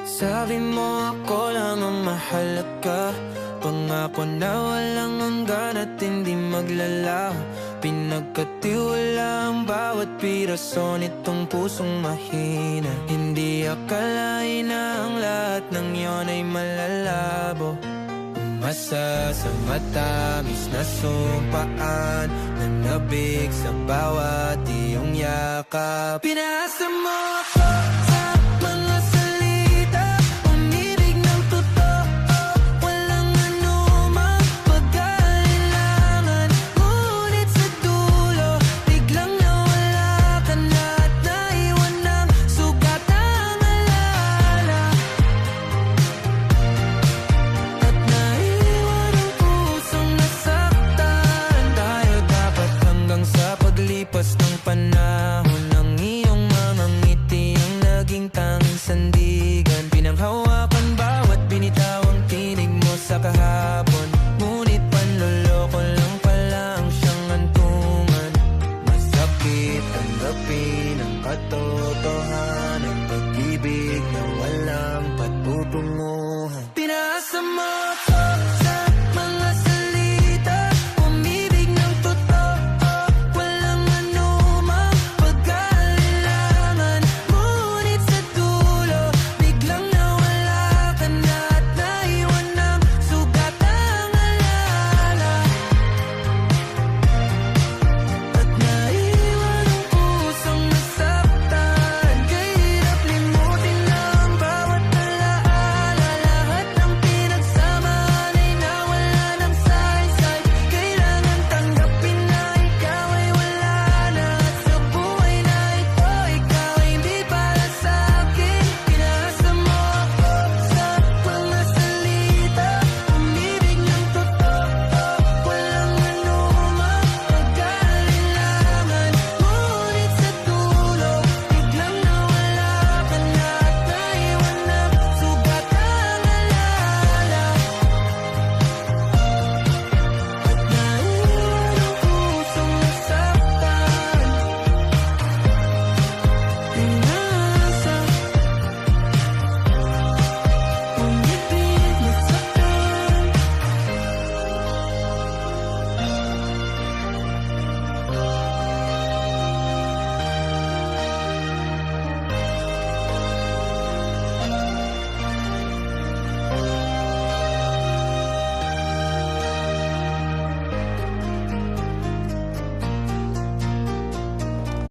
Sabi mo ako lang ang mahalaga, pangako na walang hanggan at hindi maglalaho. Pinagkatiwala ang bawat piraso nitong pusong mahina. Hindi akalain na ang lahat ng iyon ay malalabo. Umasa sa matamis na sumpaan, nanabig sa bawat iyong yakap. Pinasa mo ako sa mga salita, umibig ng totoo, walang anumang pag-alinlangan. Ngunit sa dulo, biglang nawala ka na at naiwan ng sugat ang alaala. At naiwan ang pusong nasaktan. Tayo dapat hanggang sa paglipas ng panahon, ang iyong mga ngiti ang naging tanging sandigan. Pinanghawakan bawat binitawang tinig mo sa kahapon, ngunit panloloko lang pala ang siyang hantungan. Masakit tanggapin ang katotohanan, pag-ibig na walang patutunguhan. Pinasa mo